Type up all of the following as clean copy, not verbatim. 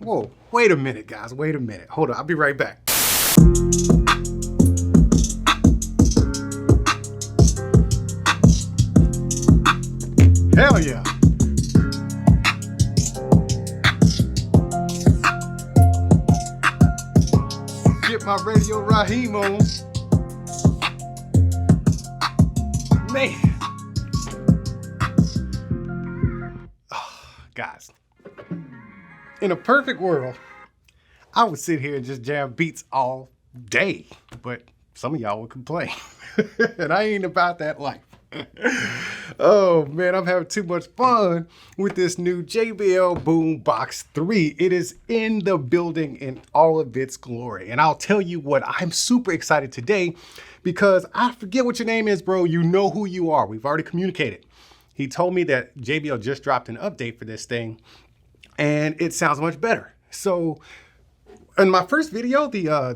Whoa, wait a minute, guys, wait a minute. Hold on, I'll be right back. Hell yeah. Get my Radio Raheem on. Man. Oh, guys, in a perfect world, I would sit here and just jam beats all day, but some of y'all would complain. And I ain't about that life. Oh man, I'm having too much fun with this new JBL Boombox 3. It is in the building in all of its glory. And I'll tell you what, I'm super excited today because I forget what your name is, bro. You know who you are. We've already communicated. He told me that JBL just dropped an update for this thing and it sounds much better. So in my first video,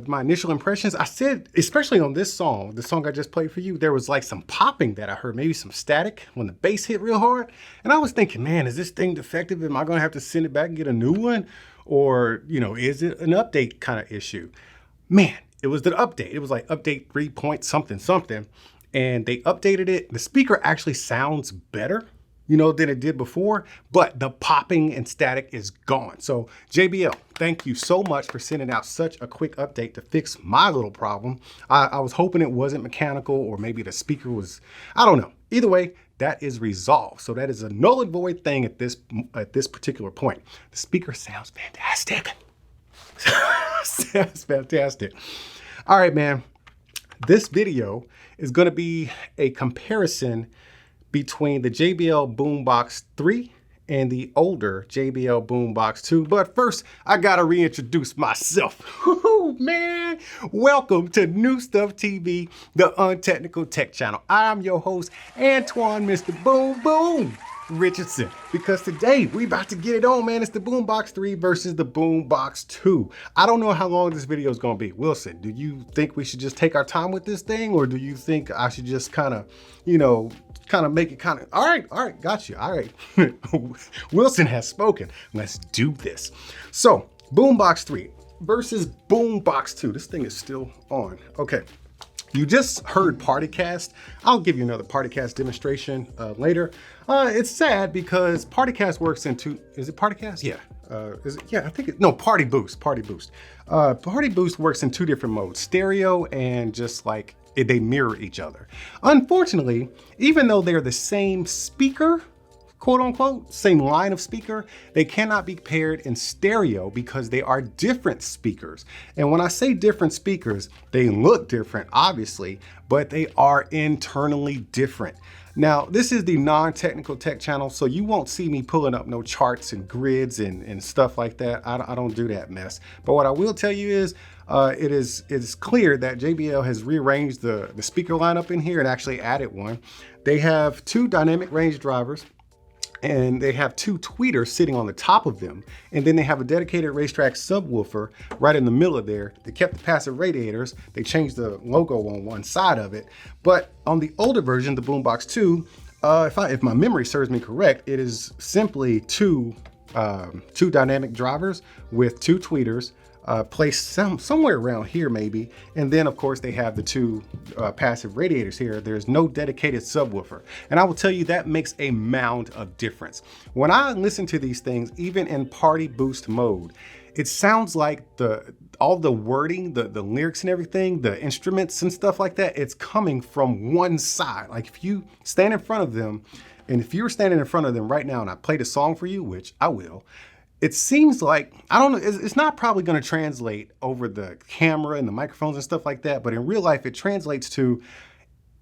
my initial impressions, I said, especially on this song, the song I just played for you, there was like some popping that I heard, maybe some static when the bass hit real hard. And I was thinking, man, is this thing defective? Am I gonna have to send it back and get a new one? Or, you know, is it an update kind of issue? Man, it was the update. It was like update 3 point something something. And they updated it. The speaker actually sounds better, you know, than it did before, but the popping and static is gone. So JBL, thank you so much for sending out such a quick update to fix my little problem. I was hoping it wasn't mechanical or maybe the speaker was, I don't know. Either way, that is resolved. So that is a null and void thing at this particular point. The speaker sounds fantastic. Sounds fantastic. All right, man. This video is going to be a comparison between the JBL Boombox 3 and the older JBL Boombox 2. But first, I gotta reintroduce myself. Man, welcome to New Stuff TV, the Untechnical Tech Channel. I'm your host, Antoine Mr. Boom Boom Richardson, because today we about to get it on, man. It's the Boombox 3 versus the Boombox 2. I don't know how long this video is going to be. Wilson, do you think we should just take our time with this thing, or do you think I should just kind of, you know, make it kind of, all right, got you. All right. Wilson has spoken. Let's do this. So Boombox 3 versus Boombox 2. This thing is still on. Okay. You just heard PartyCast. I'll give you another PartyCast demonstration later. It's sad because PartyCast works in two, is it PartyCast? Yeah. Is it? Yeah, I think no, Party Boost. Party Boost works in two different modes, stereo and just like they mirror each other. Unfortunately, even though they're the same speaker, quote unquote, same line of speaker, they cannot be paired in stereo because they are different speakers. And when I say different speakers, they look different, obviously, but they are internally different. Now, this is the non-technical tech channel, so you won't see me pulling up no charts and grids and stuff like that. I don't do that mess. But what I will tell you is, it is clear that JBL has rearranged the speaker lineup in here and actually added one. They have two dynamic range drivers, and they have two tweeters sitting on the top of them. And then they have a dedicated racetrack subwoofer right in the middle of there. They kept the passive radiators. They changed the logo on one side of it. But on the older version, the Boombox 2, if my memory serves me correct, it is simply two dynamic drivers with two tweeters, placed somewhere around here maybe. And then of course they have the two passive radiators here. There's no dedicated subwoofer. And I will tell you that makes a mound of difference. When I listen to these things, even in party boost mode, it sounds like all the wording, the lyrics and everything, the instruments and stuff like that, it's coming from one side. Like if you stand in front of them, and if you're standing in front of them right now and I played a song for you, which I will, it seems like, I don't know, it's not probably going to translate over the camera and the microphones and stuff like that, but in real life it translates to,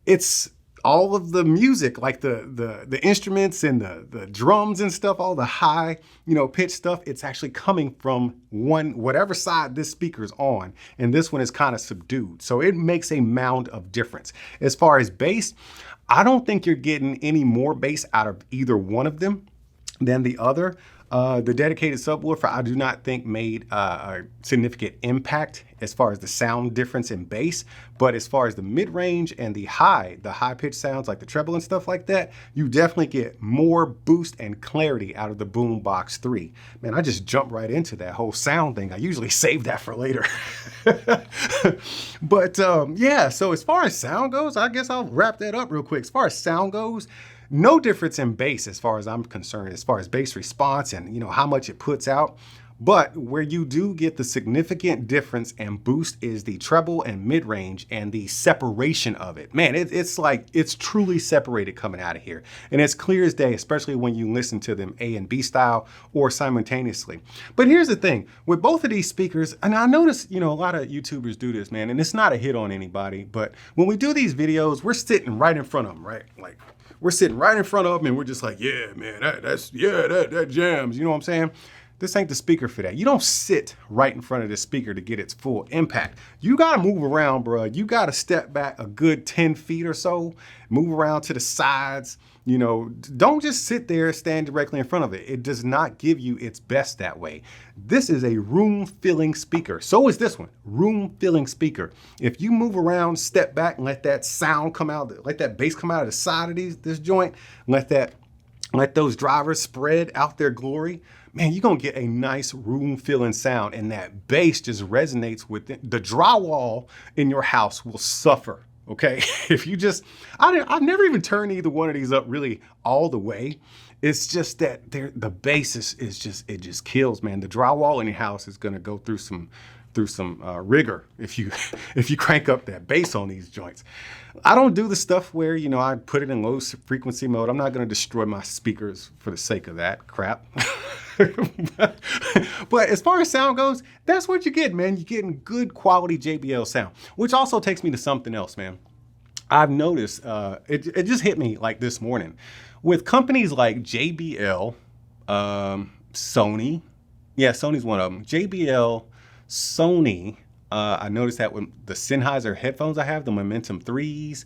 it's all of the music, like the instruments and the drums and stuff, all the high, you know, pitch stuff, it's actually coming from whatever side this speaker is on, and this one is kind of subdued. So it makes a mound of difference. As far as bass, I don't think you're getting any more bass out of either one of them. than the other. The dedicated subwoofer, I do not think made a significant impact as far as the sound difference in bass, but as far as the mid-range and the high-pitched sounds like the treble and stuff like that, you definitely get more boost and clarity out of the Boombox 3. Man, I just jumped right into that whole sound thing. I usually save that for later. But yeah, so as far as sound goes, I guess I'll wrap that up real quick. As far as sound goes, no difference in bass as far as I'm concerned, as far as bass response and how much it puts out. But where you do get the significant difference and boost is the treble and mid-range and the separation of it. Man, it's like it's truly separated coming out of here. And it's clear as day, especially when you listen to them A and B style or simultaneously. But here's the thing, with both of these speakers, and I notice, a lot of YouTubers do this, man, and it's not a hit on anybody, but when we do these videos, we're sitting right in front of them, right? Like, we're sitting right in front of them and we're just like, yeah, man, that jams. You know what I'm saying? This ain't the speaker for that. You don't sit right in front of the speaker to get its full impact. You got to move around, bro. You got to step back a good 10 feet or so, move around to the sides. Don't just sit there, stand directly in front of it. It does not give you its best that way. This is a room-filling speaker. So is this one, room-filling speaker. If you move around, step back, and let that sound come out, let that bass come out of the side of this joint, let those drivers spread out their glory, man, you're going to get a nice room-filling sound, and that bass just resonates with it. The drywall in your house will suffer. Okay, if you just, I've never even turned either one of these up really all the way. It's just that the bass is just, it just kills, man. The drywall in your house is gonna go through some rigor if you crank up that bass on these joints. I don't do the stuff where I put it in low frequency mode. I'm not gonna destroy my speakers for the sake of that crap. But as far as sound goes, that's what you get, man. You're getting good quality JBL sound, which also takes me to something else, man. I've noticed, it just hit me like this morning with companies like JBL, Sony. Yeah, Sony's one of them. JBL, Sony. I noticed that with the Sennheiser headphones I have, the Momentum 3s,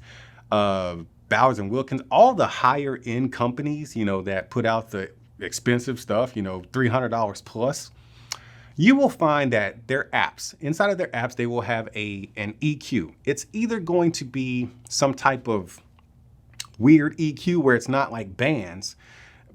Bowers & Wilkins, all the higher end companies, that put out the expensive stuff, $300 plus, you will find that their apps, inside of their apps, they will have an EQ. It's either going to be some type of weird EQ where it's not like bands.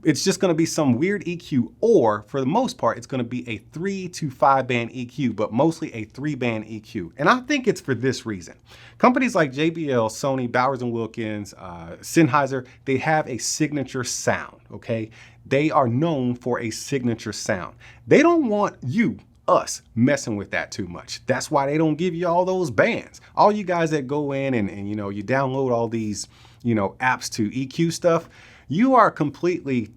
It's just going to be some weird EQ, or for the most part, it's going to be a 3 to 5 band EQ, but mostly a 3-band EQ. And I think it's for this reason. Companies like JBL, Sony, Bowers & Wilkins, Sennheiser, they have a signature sound, okay? They are known for a signature sound. They don't want us messing with that too much. That's why they don't give you all those bands. All you guys that go in and you download all these, apps to EQ stuff, you are completely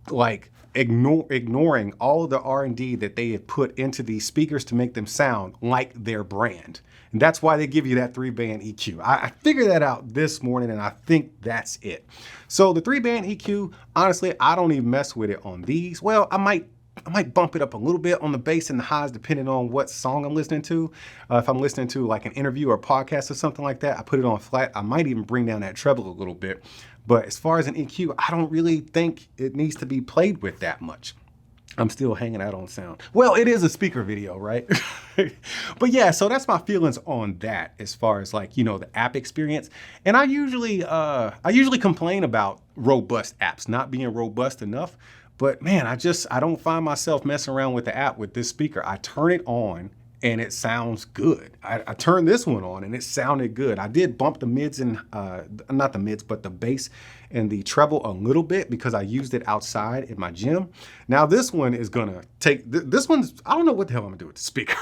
like ignoring all of the R&D that they have put into these speakers to make them sound like their brand. And that's why they give you that 3-band EQ. I figured that out this morning, and I think that's it. So the 3-band EQ, honestly, I don't even mess with it on these. Well, I might bump it up a little bit on the bass and the highs depending on what song I'm listening to. If I'm listening to like an interview or a podcast or something like that, I put it on flat. I might even bring down that treble a little bit. But as far as an EQ, I don't really think it needs to be played with that much. I'm still hanging out on sound. Well, it is a speaker video, right? But yeah, so that's my feelings on that as far as like, the app experience. And I usually complain about robust apps not being robust enough. But man, I don't find myself messing around with the app with this speaker. I turn it on and it sounds good. I turned this one on and it sounded good. I did bump the mids and, not the mids, but the bass and the treble a little bit because I used it outside in my gym. Now this one is gonna take, this one's, I don't know what the hell I'm gonna do with the speaker,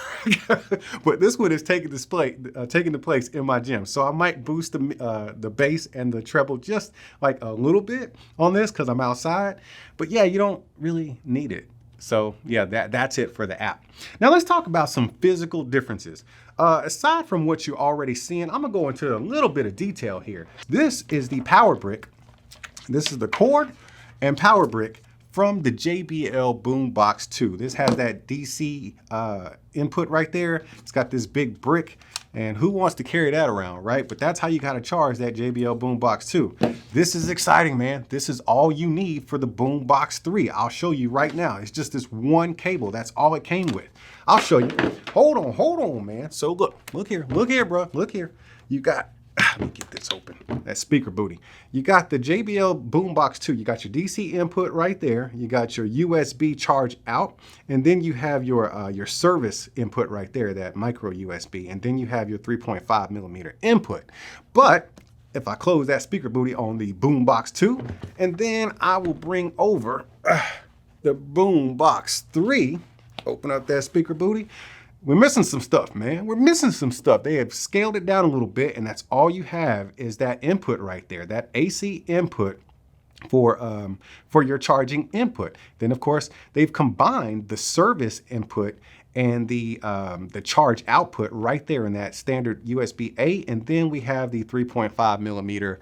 but this one is taking the place in my gym. So I might boost the bass and the treble just like a little bit on this because I'm outside. But yeah, you don't really need it. So yeah, that's it for the app. Now let's talk about some physical differences. Aside from what you're already seeing, I'm gonna go into a little bit of detail here. This is the power brick. This is the cord and power brick from the JBL Boombox 2. This has that DC input right there. It's got this big brick, and who wants to carry that around, right? But that's how you gotta charge that JBL Boombox 2. This is exciting, man. This is all you need for the Boombox 3. I'll show you right now. It's just this one cable. That's all it came with. I'll show you. Hold on, man. So look here, bro. Look here. You got, let me get this open. That speaker booty. You got the JBL Boombox 2. You got your DC input right there. You got your USB charge out, and then you have your service input right there, that micro USB, and then you have your 3.5 millimeter input. But if I close that speaker booty on the Boombox 2, and then I will bring over the Boombox 3, open up that speaker booty. We're missing some stuff, man. We're missing some stuff. They have scaled it down a little bit, and that's all you have is that input right there, that AC input for your charging input. Then, of course, they've combined the service input and the charge output right there in that standard USB-A, and then we have the 3.5 millimeter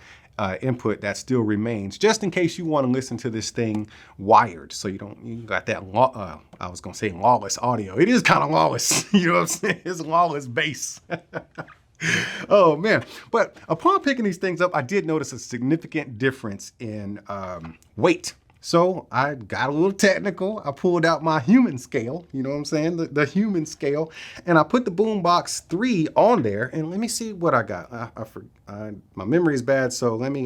input that still remains, just in case you want to listen to this thing wired, so you got that I was gonna say lawless audio. It is kind of lawless. You know what I'm saying? It's lawless bass. Oh man. But upon picking these things up, I did notice a significant difference in weight. So I got a little technical. I pulled out my human scale, you know what I'm saying? The human scale. And I put the Boombox 3 on there, and let me see what I got. My memory is bad, so let me,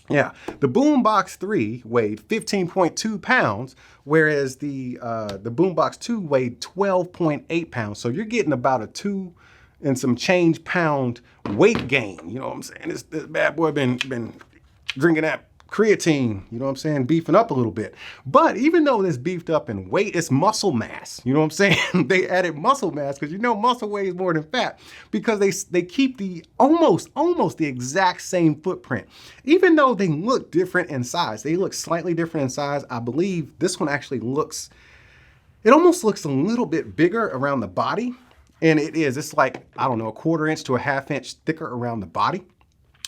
yeah. The Boombox 3 weighed 15.2 pounds, whereas the Boombox 2 weighed 12.8 pounds. So you're getting about a 2 and some change pound weight gain. You know what I'm saying? This bad boy been drinking that creatine, you know what I'm saying, beefing up a little bit. But even though it's beefed up in weight, it's muscle mass. You know what I'm saying? They added muscle mass because you know muscle weighs more than fat, because they keep the almost the exact same footprint. Even though they look different in size, they look slightly different in size. I believe this one actually looks, it almost looks a little bit bigger around the body. And it's like, I don't know, a 1/4 inch to a 1/2 inch thicker around the body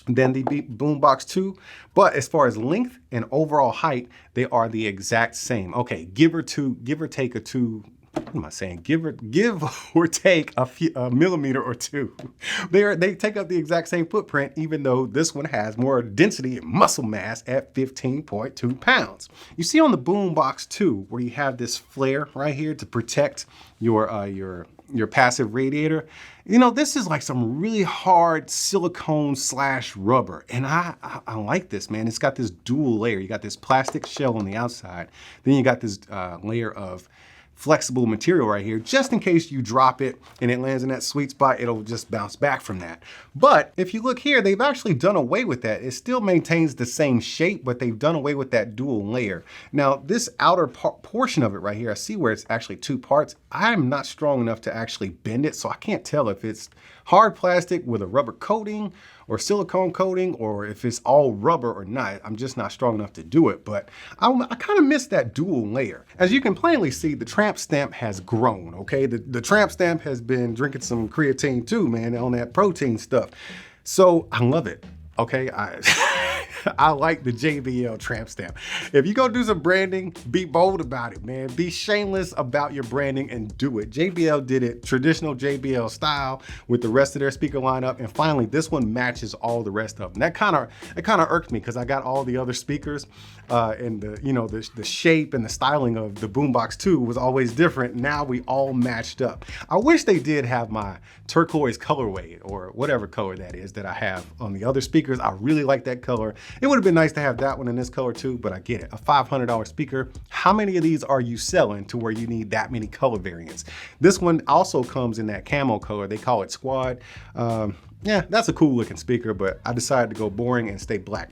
than the Boombox 2. But as far as length and overall height, they are the exact same. Okay, give or take a 2, what am I saying? Give or take a millimeter or 2. They take up the exact same footprint, even though this one has more density and muscle mass at 15.2 pounds. You see on the Boombox 2, where you have this flare right here to protect your passive radiator. You know, this is like some really hard silicone / rubber. And I like this, man. It's got this dual layer. You got this plastic shell on the outside. Then you got this layer of flexible material right here, just in case you drop it and it lands in that sweet spot, it'll just bounce back from that. But if you look here, they've actually done away with that. It still maintains the same shape, but they've done away with that dual layer. Now, this outer portion of it right here, I see where it's actually 2 parts. I'm not strong enough to actually bend it, so I can't tell if it's hard plastic with a rubber coating or silicone coating, or if it's all rubber or not. I'm just not strong enough to do it, but I kind of miss that dual layer. As you can plainly see, the tramp stamp has grown, okay? The tramp stamp has been drinking some creatine too, man, on that protein stuff. So I love it, okay? I like the JBL tramp stamp. If you go do some branding, be bold about it, man. Be shameless about your branding and do it. JBL did it traditional JBL style with the rest of their speaker lineup, and finally this one matches all the rest of them. That kind of irked me because I got all the other speakers and the shape and the styling of the Boombox 2 was always different. Now we all matched up. I wish they did have my turquoise colorway, or whatever color that is that I have on the other speakers. I really like that color. It would have been nice to have that one in this color too, but I get it. A $500 speaker. How many of these are you selling to where you need that many color variants? This one also comes in that camo color. They call it Squad. Yeah, that's a cool looking speaker, but I decided to go boring and stay black.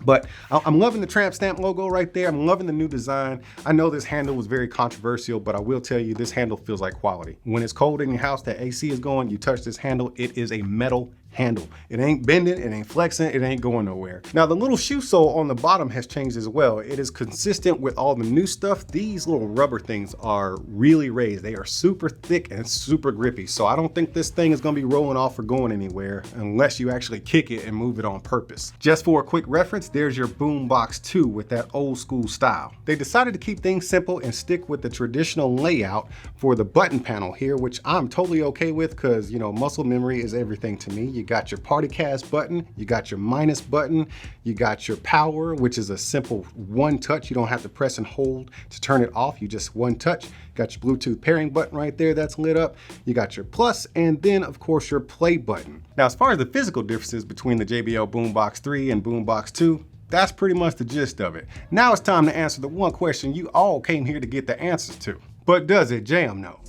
But I'm loving the tramp stamp logo right there. I'm loving the new design. I know this handle was very controversial, but I will tell you this handle feels like quality. When it's cold in your house, that AC is going, you touch this handle, it is a metal handle. It ain't bending, it ain't flexing, it ain't going nowhere. Now the little shoe sole on the bottom has changed as well. It is consistent with all the new stuff. These little rubber things are really raised. They are super thick and super grippy. So I don't think this thing is gonna be rolling off or going anywhere unless you actually kick it and move it on purpose. Just for a quick reference, there's your Boombox 2 with that old school style. They decided to keep things simple and stick with the traditional layout for the button panel here, which I'm totally okay with because, you know, muscle memory is everything to me. You got your party cast button, you got your minus button, you got your power, which is a simple one touch. You don't have to press and hold to turn it off. You just one touch. You got your Bluetooth pairing button right there that's lit up. You got your plus, and then of course your play button. Now, as far as the physical differences between the JBL Boombox 3 and Boombox 2, that's pretty much the gist of it. Now it's time to answer the one question you all came here to get the answers to. But does it jam though?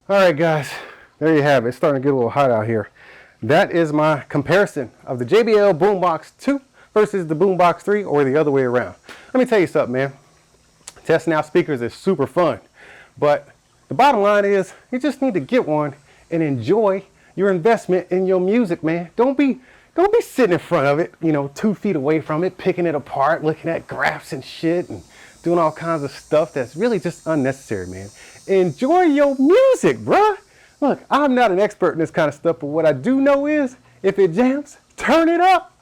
All right, guys, there you have it. It's starting to get a little hot out here. That is my comparison of the JBL Boombox 2 versus the Boombox 3, or the other way around. Let me tell you something, man. Testing out speakers is super fun, but the bottom line is you just need to get one and enjoy your investment in your music, man. Don't be sitting in front of it, 2 feet away from it, picking it apart, looking at graphs and shit and doing all kinds of stuff that's really just unnecessary, man. Enjoy your music, bruh. Look, I'm not an expert in this kind of stuff, but what I do know is if it jams, turn it up.